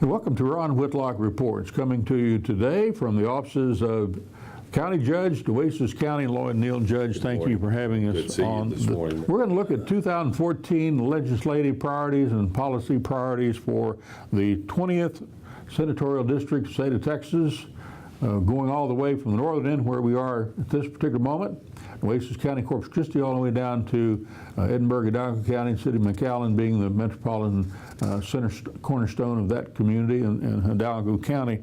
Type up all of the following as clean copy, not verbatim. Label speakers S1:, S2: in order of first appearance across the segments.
S1: Welcome to Ron Whitlock Reports, coming to you today from the offices of County Judge, Nueces County, Lloyd Neal. Judge, thank you for having us on. We're going to look at 2014 legislative priorities and policy priorities for the 20th Senatorial District, state of Texas, going all the way from the northern end where we are at this particular moment, Nueces County, Corpus Christi, all the way down to Edinburgh, Hidalgo County, City of McAllen being the metropolitan cornerstone of that community in Hidalgo County.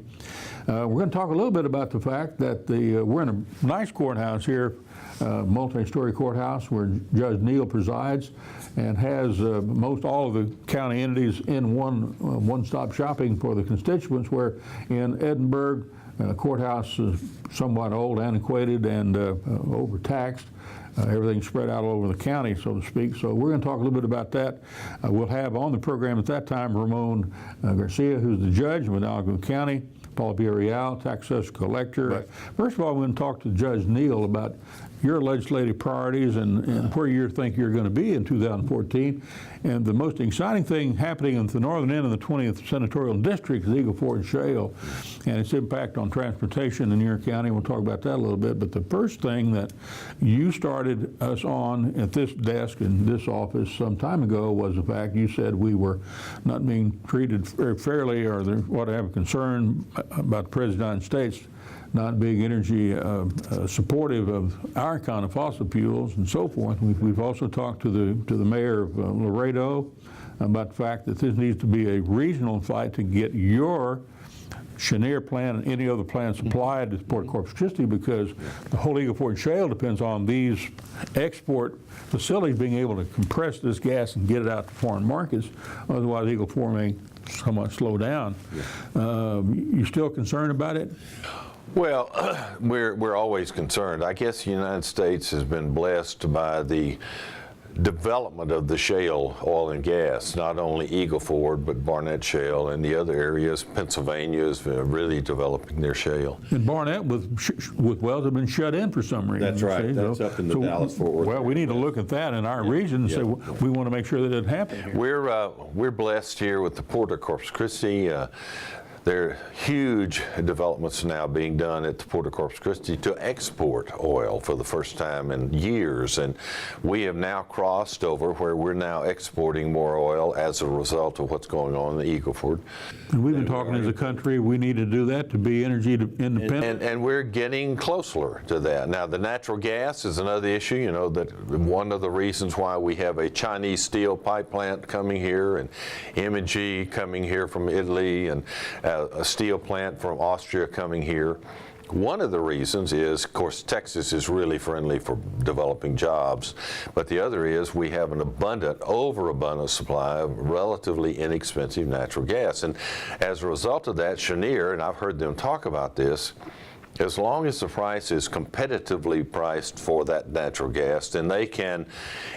S1: We're going to talk a little bit about the fact that we're in a nice courthouse here, multi-story courthouse where Judge Neal presides and has most all of the county entities in one-stop shopping for the constituents, where in Edinburgh, courthouse is somewhat old, antiquated, and overtaxed. Everything's spread out all over the county, so to speak. So we're going to talk a little bit about that. We'll have on the program at that time Ramon Garcia, who's the judge of Hidalgo County, Paul Villarreal, tax assessor collector. Right. First of all, we're going to talk to Judge Neal about your legislative priorities and where you think you're going to be in 2014. And the most exciting thing happening at the northern end of the 20th Senatorial District is Eagle Ford Shale and its impact on transportation in your county. We'll talk about that a little bit. But the first thing that you started us on at this desk in this office some time ago was the fact you said we were not being treated very fairly, or there ought to have a concern about the President of the United States not being energy supportive of our kind of fossil fuels and so forth. We've also talked to the mayor of Laredo about the fact that this needs to be a regional fight to get your Cheniere plant and any other plant supplied to Port Corpus Christi, because the whole Eagle Ford Shale depends on these export facilities being able to compress this gas and get it out to foreign markets. Otherwise, Eagle Ford may somewhat slow down. You still concerned about it?
S2: Well, we're always concerned. I guess the United States has been blessed by the development of the shale oil and gas, not only Eagle Ford, but Barnett Shale and the other areas. Pennsylvania is really developing their shale.
S1: And Barnett with wells have been shut in for some reason.
S3: That's right. That's up in the Dallas-Fort Worth.
S1: Well, we need to look at that in our region and say we want to make sure that it doesn't happen here.
S2: We're blessed here with the Port of Corpus Christi. There are huge developments now being done at the Port of Corpus Christi to export oil for the first time in years, and we have now crossed over where we're now exporting more oil as a result of what's going on in the Eagle Ford.
S1: And we've been talking as a country, we need to do that to be energy independent.
S2: And we're getting closer to that. Now, the natural gas is another issue. You know, that one of the reasons why we have a Chinese steel pipe plant coming here, and M&G coming here from Italy, and a steel plant from Austria coming here. One of the reasons is, of course, Texas is really friendly for developing jobs, but the other is we have an overabundant supply of relatively inexpensive natural gas. And as a result of that, Cheniere, and I've heard them talk about this, as long as the price is competitively priced for that natural gas, then they can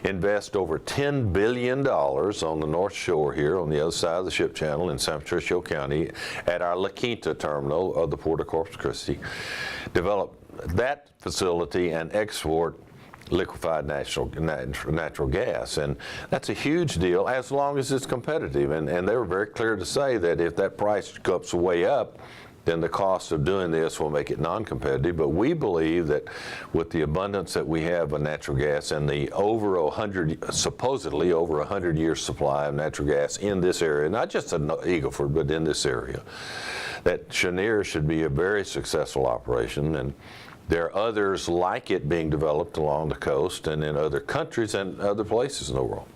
S2: invest over $10 billion on the North Shore here on the other side of the ship channel in San Patricio County at our La Quinta terminal of the Port of Corpus Christi, develop that facility and export liquefied natural gas. And that's a huge deal as long as it's competitive. And they were very clear to say that if that price goes way up, then the cost of doing this will make it non-competitive. But we believe that with the abundance that we have of natural gas and the supposedly over 100-year supply of natural gas in this area, not just in Eagle Ford, but in this area, that Cheniere should be a very successful operation. And there are others like it being developed along the coast and in other countries and other places in the world.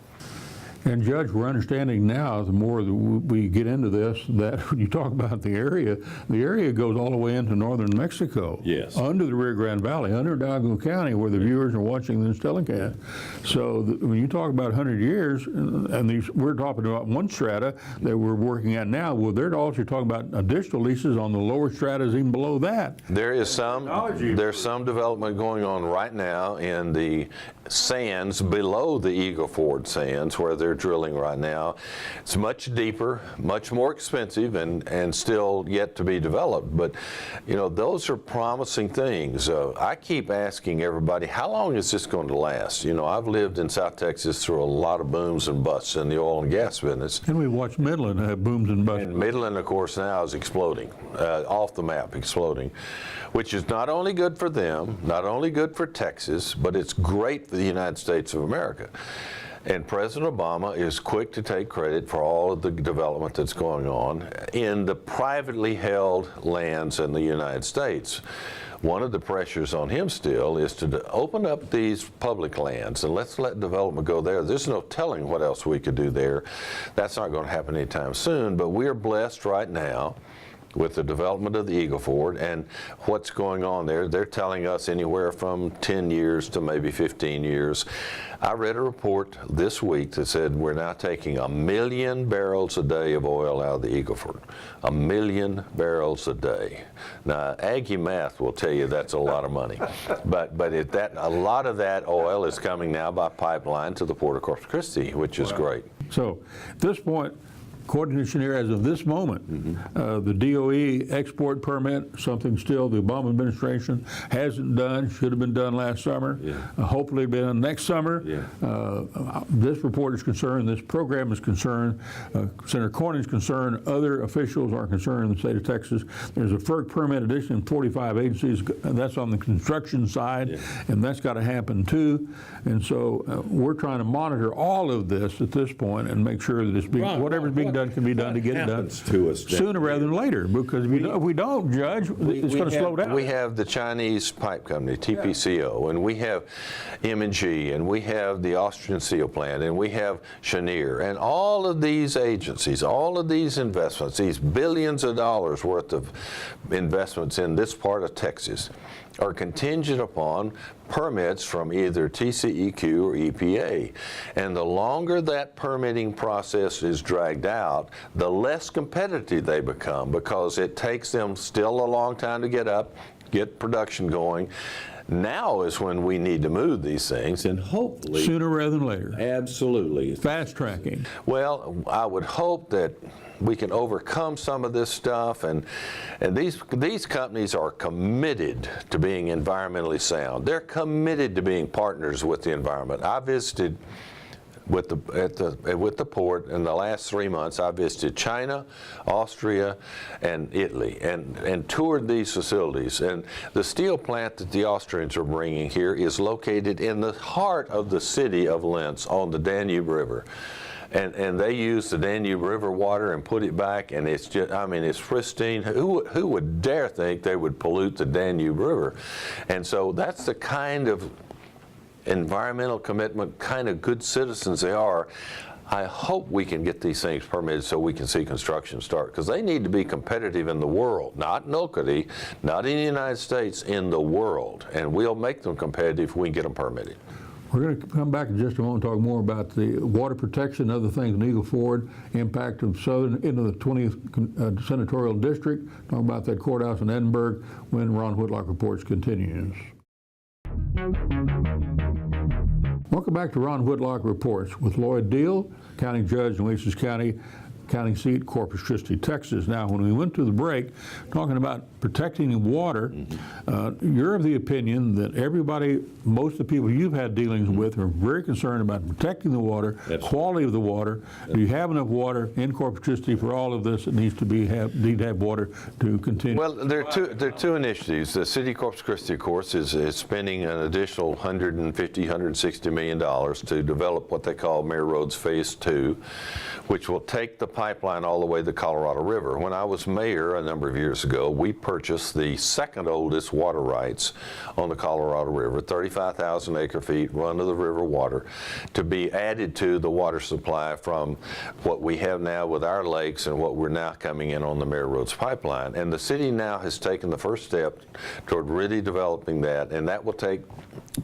S1: And Judge, we're understanding now, the more that we get into this, that when you talk about the area goes all the way into northern Mexico.
S3: Yes. Under
S1: the Rio Grande Valley, under Hidalgo County, where the viewers are watching this telecast. So when you talk about 100 years, and we're talking about one strata that we're working at now, well, they're also talking about additional leases on the lower stratas even below that.
S2: There's some development going on right now in the sands below the Eagle Ford sands where they're drilling right now. It's much deeper, much more expensive, and still yet to be developed. But, you know, those are promising things. I keep asking everybody, how long is this going to last? You know, I've lived in South Texas through a lot of booms and busts in the oil and gas business.
S1: And we watched Midland have booms and busts.
S2: And Midland, of course, now is exploding, off the map exploding, which is not only good for them, not only good for Texas, but it's great for the United States of America. And President Obama is quick to take credit for all of the development that's going on in the privately held lands in the United States. One of the pressures on him still is to open up these public lands and let's let development go there. There's no telling what else we could do there. That's not going to happen anytime soon, but we're blessed right now with the development of the Eagle Ford and what's going on there. They're telling us anywhere from 10 years to maybe 15 years. I read a report this week that said we're now taking 1 million barrels a day of oil out of the Eagle Ford. 1 million barrels a day. Now, Aggie math will tell you that's a lot of money. But a lot of that oil is coming now by pipeline to the Port of Corpus Christi, which is great.
S1: So at this point, according to Chenier, as of this moment, the DOE export permit, something still the Obama administration hasn't done, should have been done last summer, hopefully be done next summer. This report is concerned, this program is concerned, Senator Cornyn is concerned, other officials are concerned in the state of Texas. There's a FERC permit addition in 45 agencies, and that's on the construction side, and that's got to happen too. And so we're trying to monitor all of this at this point and make sure that it's being, whatever's being done can be done to get it done
S3: to us
S1: sooner rather than later, because if we don't, Judge, it's going to slow down.
S2: We have the Chinese pipe company, TPCO, and we have M&G, and we have the Austrian steel plant, and we have Chenier, and all of these agencies, all of these investments, these billions of dollars worth of investments in this part of Texas are contingent upon permits from either TCEQ or EPA. And the longer that permitting process is dragged out, the less competitive they become, because it takes them still a long time to get up, get production going. Now is when we need to move these things, and hopefully
S1: sooner rather than later.
S3: Absolutely.
S1: Fast tracking.
S2: Well, I would hope that we can overcome some of this stuff, and these companies are committed to being environmentally sound. They're committed to being partners with the environment. I visited with the port in the last 3 months. I visited China, Austria, and Italy, and toured these facilities. And the steel plant that the Austrians are bringing here is located in the heart of the city of Linz on the Danube River. And they use the Danube River water and put it back, and it's just, I mean, it's pristine. Who would dare think they would pollute the Danube River? And so that's the kind of environmental commitment, kind of good citizens they are. I hope we can get these things permitted so we can see construction start, because they need to be competitive in the world, not in Oklahoma, not in the United States, in the world. And we'll make them competitive if we can get them permitted.
S1: We're going to come back in just a moment and talk more about the water protection and other things in Eagle Ford, impact of southern into the 20th senatorial district, talk about that courthouse in Edinburgh when Ron Whitlock Reports continues. Welcome back to Ron Whitlock Reports with Lloyd Deal, County Judge in Nueces County, county seat, Corpus Christi, Texas. Now, when we went to the break, talking about protecting the water, you're of the opinion that everybody, most of the people you've had dealings with are very concerned about protecting the water, quality of the water. Do you have enough water in Corpus Christi for all of this that needs to need to have water to continue?
S2: Well, there are two initiatives. The city of Corpus Christi, of course, is spending an additional $160 million to develop what they call Mayor Roads Phase 2, which will take the pipeline all the way to the Colorado River. When I was mayor a number of years ago, we purchased the second oldest water rights on the Colorado River, 35,000 acre feet, run of the river water, to be added to the water supply from what we have now with our lakes and what we're now coming in on the Mayor Roads pipeline. And the city now has taken the first step toward really developing that, and that will take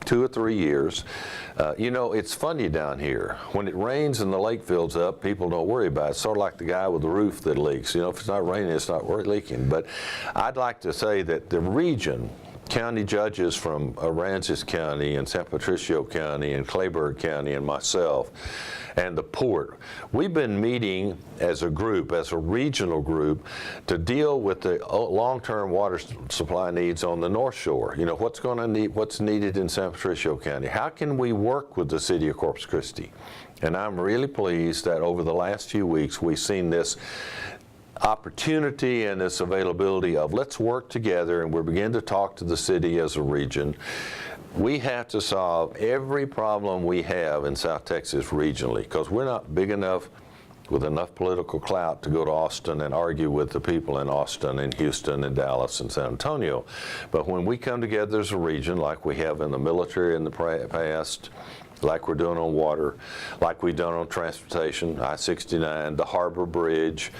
S2: 2 or 3 years. You know, it's funny down here. When it rains and the lake fills up, people don't worry about it. It's sort of like the guy with the roof that leaks. You know, if it's not raining, it's not leaking. But I'd like to say that the region county judges from Nueces County and San Patricio County and Clayburgh County and myself and the port. We've been meeting as a group, as a regional group, to deal with the long-term water supply needs on the North Shore. You know, what's needed in San Patricio County? How can we work with the city of Corpus Christi? And I'm really pleased that over the last few weeks we've seen this opportunity and this availability of let's work together, and we're beginning to talk to the city as a region. We have to solve every problem we have in South Texas regionally, because we're not big enough with enough political clout to go to Austin and argue with the people in Austin and Houston and Dallas and San Antonio. But when we come together as a region, like we have in the military in the past, like we're doing on water, like we've done on transportation, I-69, the Harbor Bridge,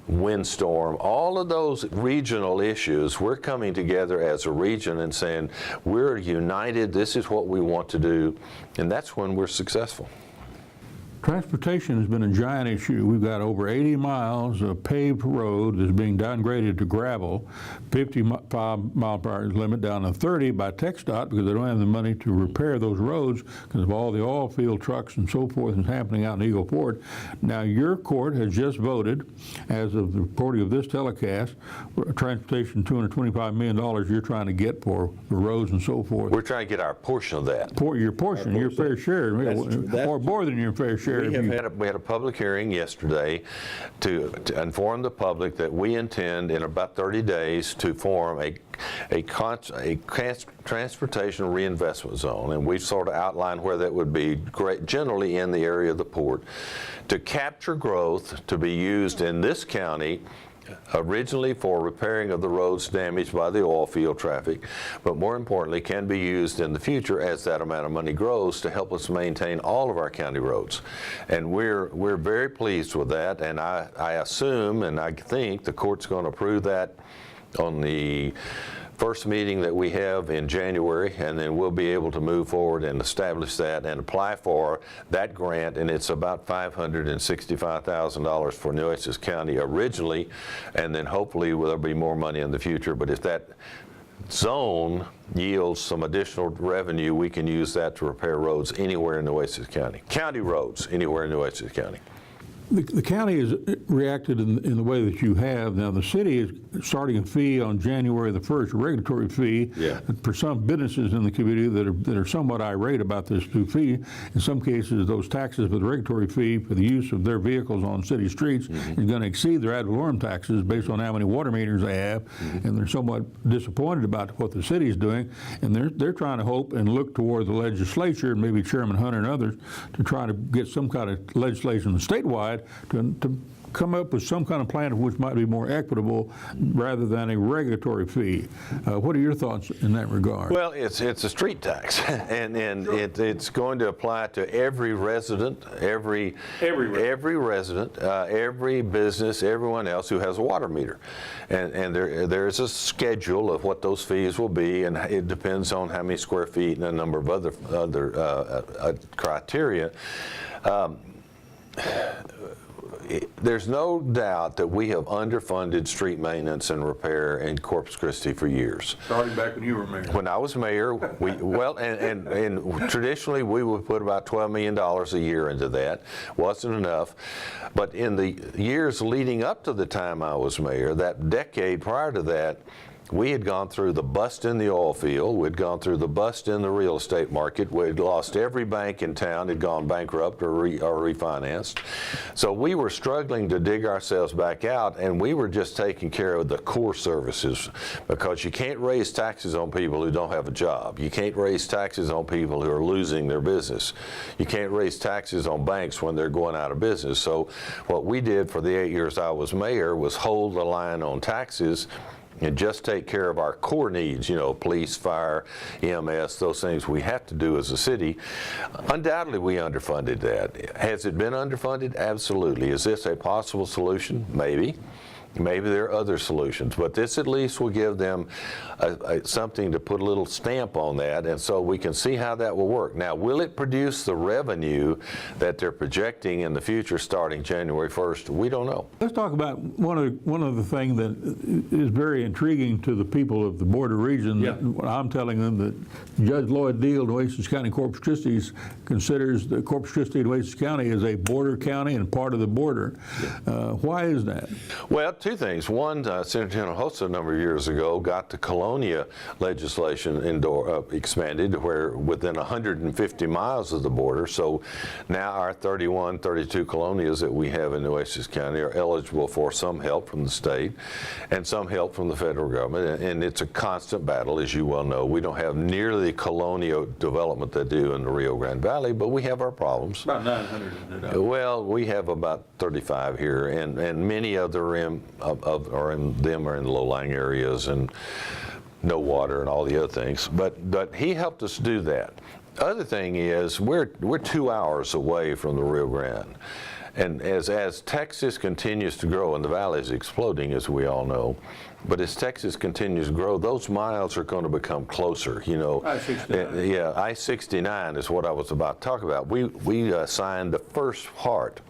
S2: windstorm, all of those regional issues, we're coming together as a region and saying, we're united, this is what we want to do, and that's when we're successful.
S1: Transportation has been a giant issue. We've got over 80 miles of paved road that's being downgraded to gravel, 55 mile per hour limit down to 30 by TxDOT because they don't have the money to repair those roads because of all the oil field trucks and so forth that's happening out in Eagle Ford. Now your court has just voted, as of the reporting of this telecast, transportation $225 million you're trying to get for the roads and so forth.
S2: We're trying to get our portion of that.
S1: Your portion, your fair share, or more than your fair share.
S2: We had a public hearing yesterday to inform the public that we intend in about 30 days to form a transportation reinvestment zone, and we've sort of outlined where that would be, generally in the area of the port, to capture growth to be used in this county originally for repairing of the roads damaged by the oil field traffic, but more importantly can be used in the future as that amount of money grows to help us maintain all of our county roads. And we're very pleased with that, and I assume and I think the court's going to approve that on the first meeting that we have in January, and then we'll be able to move forward and establish that and apply for that grant, and it's about $565,000 for Nueces County originally, and then hopefully there'll be more money in the future. But if that zone yields some additional revenue, we can use that to repair roads anywhere in Nueces County. County roads anywhere in Nueces County.
S1: The county has reacted in the way that you have. Now, the city is starting a fee on January the 1st, a regulatory fee for some businesses in the community that are somewhat irate about this new fee. In some cases, those taxes for the regulatory fee for the use of their vehicles on city streets is going to exceed their ad valorem taxes based on how many water meters they have, and they're somewhat disappointed about what the city is doing, and they're trying to hope and look toward the legislature, and maybe Chairman Hunter and others, to try to get some kind of legislation statewide to come up with some kind of plan which might be more equitable rather than a regulatory fee. What are your thoughts in that regard?
S2: Well, it's a street tax, and it's going to apply to every resident, every resident, every business, everyone else who has a water meter, and there is a schedule of what those fees will be, and it depends on how many square feet and a number of other criteria. There's no doubt that we have underfunded street maintenance and repair in Corpus Christi for years.
S1: Starting back when you were mayor.
S2: When I was mayor, and traditionally we would put about $12 million a year into that. Wasn't enough. But in the years leading up to the time I was mayor, that decade prior to that, we had gone through the bust in the oil field. We'd gone through the bust in the real estate market. We'd lost every bank in town, had gone bankrupt or refinanced. So we were struggling to dig ourselves back out, and we were just taking care of the core services, because you can't raise taxes on people who don't have a job. You can't raise taxes on people who are losing their business. You can't raise taxes on banks when they're going out of business. So what we did for the 8 years I was mayor was hold the line on taxes and just take care of our core needs, police, fire, EMS, those things we have to do as a city. Undoubtedly, we underfunded that. Has it been underfunded? Absolutely. Is this a possible solution? Maybe. Maybe there are other solutions, but this at least will give them something to put a little stamp on that, and so we can see how that will work. Now, will it produce the revenue that they're projecting in the future starting January 1st? We don't know.
S1: Let's talk about one of the things that is very intriguing to the people of the border region.
S3: Yeah.
S1: I'm telling them that Judge Lloyd Deal, Nueces County Corpus Christi, considers the Corpus Christi and Nueces County as a border county and part of the border. Yeah. Why is that?
S2: Well, two things. One, Senator Hinojosa a number of years ago got the Colonia legislation expanded where within 150 miles of the border. So now our 32 colonias that we have in Nueces County are eligible for some help from the state and some help from the federal government. And it's a constant battle, as you well know. We don't have nearly the colonial development they do in the Rio Grande Valley, but we have our problems.
S3: About 900.
S2: Well, we have about 35 here, and many of them are in low-lying areas and no water and all the other things. But he helped us do that. Other thing is we're 2 hours away from the Rio Grande. And as Texas continues to grow, and the valley is exploding, as we all know, but as Texas continues to grow, those miles are going to become closer. You know,
S3: I-69.
S2: Yeah, I-69 is what I was about to talk about. We signed the first part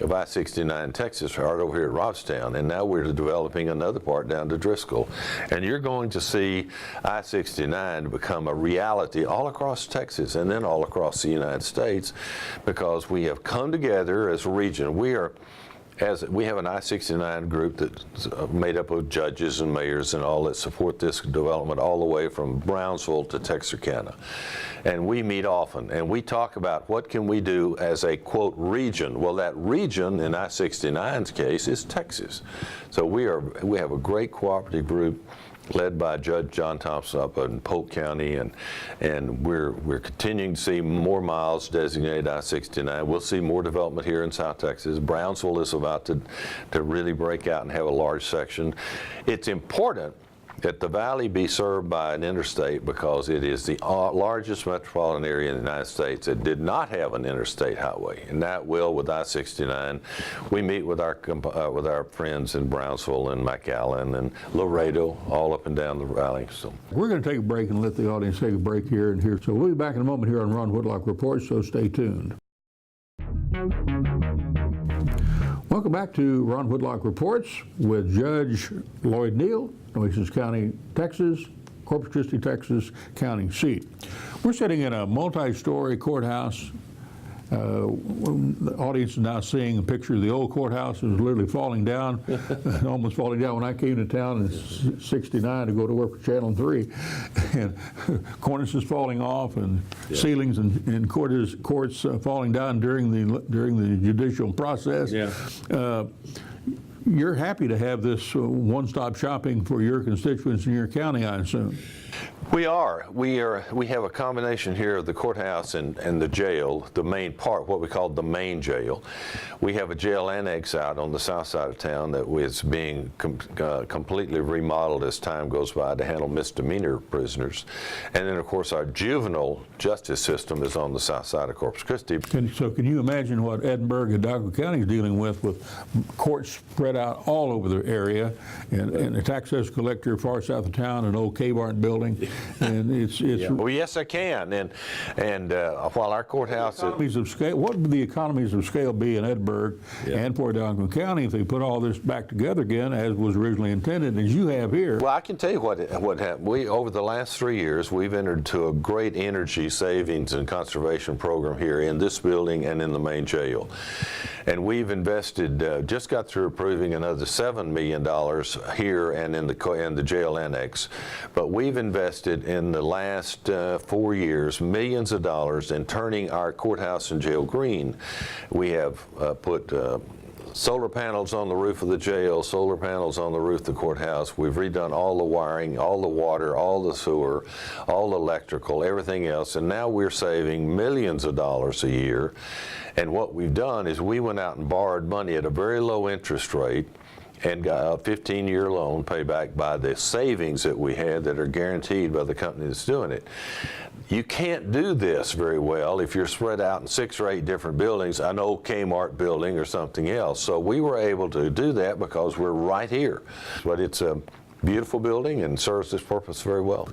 S2: of I-69 Texas right over here at Robstown, and now we're developing another part down to Driscoll. And you're going to see I-69 become a reality all across Texas and then all across the United States, because we have come together as a region. We have an I-69 group that's made up of judges and mayors and all that support this development all the way from Brownsville to Texarkana. And we meet often, and we talk about what can we do as a, quote, region. Well, that region in I-69's case is Texas. So we have a great cooperative group led by Judge John Thompson up in Polk County, and we're continuing to see more miles designated I-69. We'll see more development here in South Texas. Brownsville is about to really break out and have a large section. It's important that the valley be served by an interstate because it is the largest metropolitan area in the United States that did not have an interstate highway, and that will with I-69. We meet with our friends in Brownsville and McAllen and Laredo, all up and down the valley. So
S1: we're going to take a break and let the audience take a break here and here. So we'll be back in a moment here on Ron Whitlock Reports, so stay tuned. Welcome back to Ron Whitlock Reports with Judge Lloyd Neal, Nueces County, Texas, Corpus Christi, Texas, county seat. We're sitting in a multi-story courthouse. The audience is now seeing a picture of the old courthouse. It was literally falling down, almost falling down when I came to town in '69 to go to work for Channel 3. And cornices falling off and ceilings and courts falling down during the judicial process.
S3: Yeah.
S1: You're happy to have this one-stop shopping for your constituents in your county, I assume.
S2: We are. We have a combination here of the courthouse and the jail, the main part, what we call the main jail. We have a jail annex out on the south side of town that is being completely remodeled as time goes by to handle misdemeanor prisoners. And then, of course, our juvenile justice system is on the south side of Corpus Christi.
S1: So can you imagine what Edinburgh and Hidalgo County is dealing with courts spread out all over the area, and a tax assessor collector far south of town, an old K-Barn building. And it's
S2: Well, yes, I can. And while our courthouse
S1: economies of scale, what would the economies of scale be in Edinburgh and for Hidalgo County if they put all this back together again as was originally intended, as you have here?
S2: Well, I can tell you what happened. Over the last 3 years, we've entered into a great energy savings and conservation program here in this building and in the main jail. And we've invested, just got through approving another $7 million here and in the jail annex. But we've invested in the last 4 years millions of dollars in turning our courthouse and jail green. We have put solar panels on the roof of the jail, solar panels on the roof of the courthouse. We've redone all the wiring, all the water, all the sewer, all the electrical, everything else. And now we're saving millions of dollars a year. And what we've done is we went out and borrowed money at a very low interest rate and got a 15-year loan payback by the savings that we had that are guaranteed by the company that's doing it. You can't do this very well if you're spread out in 6 or 8 different buildings, an old Kmart building or something else. So we were able to do that because we're right here. But it's a beautiful building and serves this purpose very well.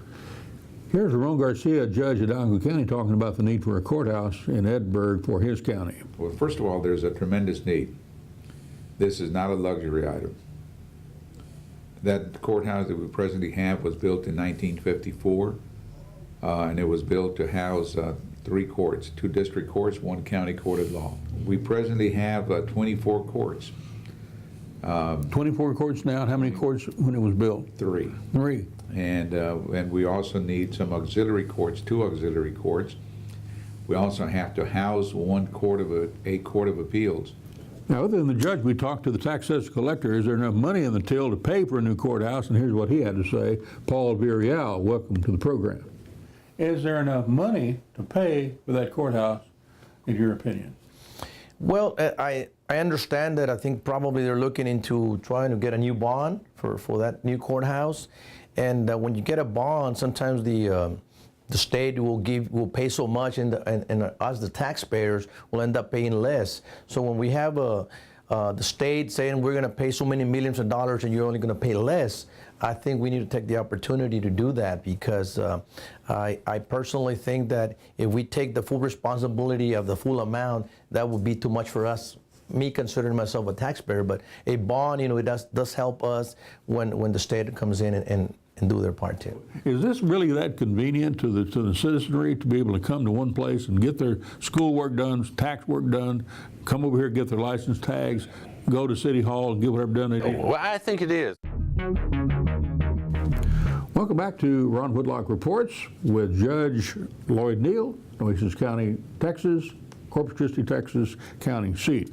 S1: Here's Ramon Garcia, judge of Algonquin County, talking about the need for a courthouse in Edinburgh for his county.
S4: Well, first of all, there's a tremendous need. This is not a luxury item. That courthouse that we presently have was built in 1954, and it was built to house 3 courts, 2 district courts, 1 county court of law. We presently have 24 courts.
S1: 24 courts now. How many courts when it was built?
S4: 3.
S1: 3.
S4: And we also need some auxiliary courts, 2 auxiliary courts. We also have to house a court of appeals.
S1: Now, other than the judge, we talked to the tax assessor collector. Is there enough money in the till to pay for a new courthouse? And here's what he had to say. Paul Virial, welcome to the program. Is there enough money to pay for that courthouse, in your opinion?
S5: Well, I understand that. I think probably they're looking into trying to get a new bond for that new courthouse. And when you get a bond, sometimes the state will pay so much, and us, the taxpayers, will end up paying less. So when we have the state saying we're going to pay so many millions of dollars and you're only going to pay less, I think we need to take the opportunity to do that, because I personally think that if we take the full responsibility of the full amount, that would be too much for us. Me considering myself a taxpayer, but a bond, it does help us when the state comes in and do their part too.
S1: Is this really that convenient to the citizenry to be able to come to one place and get their school work done, tax work done, come over here, get their license tags, go to City Hall and get whatever done they need?
S2: Well, I think it is.
S1: Welcome back to Ron Whitlock Reports with Judge Lloyd Neal, Nueces County, Texas, Corpus Christi, Texas county seat.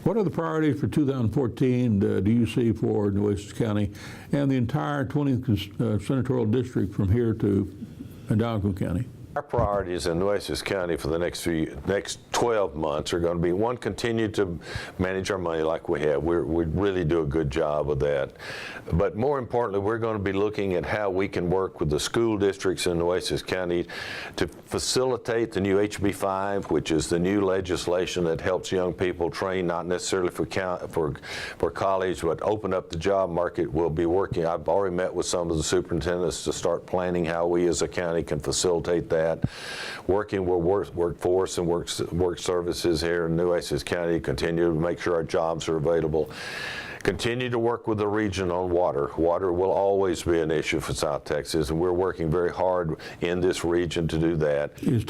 S1: What are the priorities for 2014 do you see for Nueces County and the entire 20th senatorial district from here to Algonquin County?
S2: Our priorities in Nueces County for the next 12 months are going to be, 1, continue to manage our money like we have. We really do a good job of that. But more importantly, we're going to be looking at how we can work with the school districts in Nueces County to facilitate the new HB 5, which is the new legislation that helps young people train, not necessarily for college, but open up the job market. We'll be working. I've already met with some of the superintendents to start planning how we as a county can facilitate that. Working with workforce and work services here in Nueces County, continue to make sure our jobs are available. Continue to work with the region on water. Water will always be an issue for South Texas, and we're working very hard in this region to do that.
S1: Is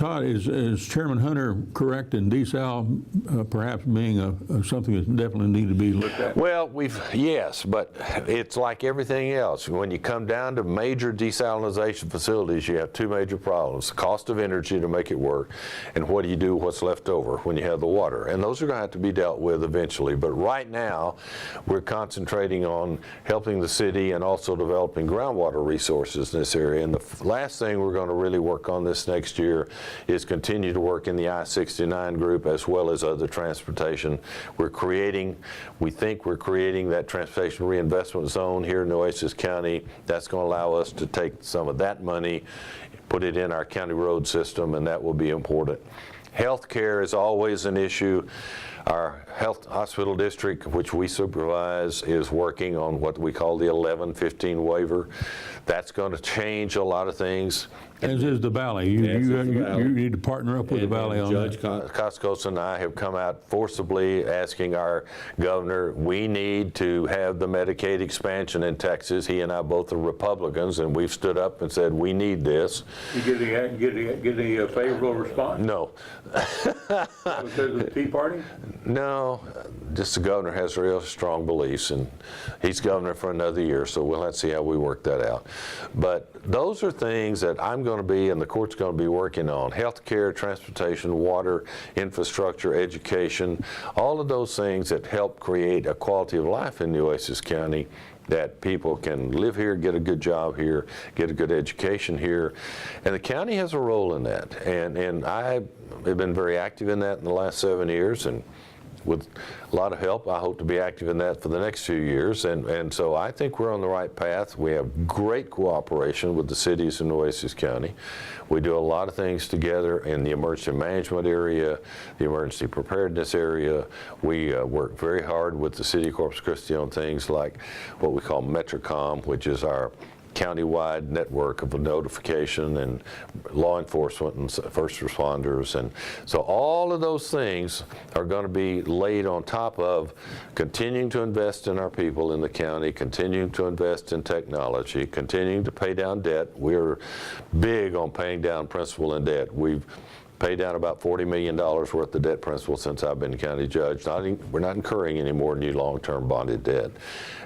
S1: Chairman Hunter correct in desal perhaps being something that definitely needs to be looked at?
S2: Well, yes, but it's like everything else. When you come down to major desalination facilities, you have 2 major problems: the cost of energy to make it work, and what do you do with what's left over when you have the water? And those are going to have to be dealt with eventually. But right now, we're concentrating on helping the city and also developing groundwater resources in this area. And the last thing we're going to really work on this next year is continue to work in the I-69 group as well as other transportation. We think we're creating that transportation reinvestment zone here in Nueces County. That's going to allow us to take some of that money, put it in our county road system, and that will be important. Health care is always an issue. Our health hospital district, which we supervise, is working on what we call the 1115 waiver. That's going to change a lot of things.
S1: As is the Valley. You need to partner up with the Valley on that.
S2: Judge Coscos and I have come out forcibly asking our governor, we need to have the Medicaid expansion in Texas. He and I both are Republicans, and we've stood up and said, we need this.
S1: You get a favorable response?
S2: No.
S1: Because of the Tea Party?
S2: No, just the governor has real strong beliefs, and he's governor for another year, so we'll have to see how we work that out. But those are things that I'm going to be, and the court's going to be working on: health care, transportation, water, infrastructure, education, all of those things that help create a quality of life in Nueces County, that people can live here, get a good job here, get a good education here. And the county has a role in that. And I have been very active in that in the last 7 years, and with a lot of help, I hope to be active in that for the next few years. And so I think we're on the right path. We have great cooperation with the cities in Nueces County. We do a lot of things together in the emergency management area, the emergency preparedness area. We work very hard with the city of Corpus Christi on things like what we call Metrocom, which is our county-wide network of notification and law enforcement and first responders. And so all of those things are going to be laid on top of continuing to invest in our people in the county, continuing to invest in technology, continuing to pay down debt. We're big on paying down principal and debt. We've paid down about $40 million worth of debt principal since I've been county judge. We're not incurring any more new long-term bonded debt,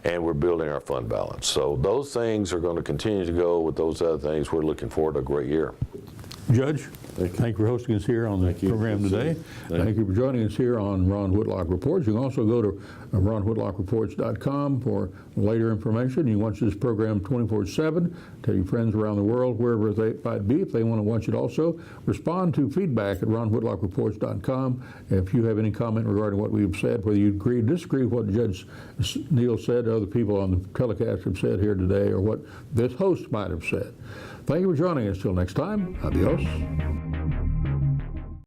S2: and we're building our fund balance. So those things are going to continue to go with those other things. We're looking forward to a great year.
S1: Judge, thank you for hosting us here on the program today. Thank you for joining us here on Ron Whitlock Reports. You can also go to ronwhitlockreports.com for later information. You can watch this program 24/7. Tell your friends around the world, wherever they might be, if they want to watch it also. Respond to feedback at ronwhitlockreports.com. If you have any comment regarding what we've said, whether you agree or disagree with what Judge Neal said, other people on the telecast have said here today, or what this host might have said. Thank you for joining us. Till next time, adios.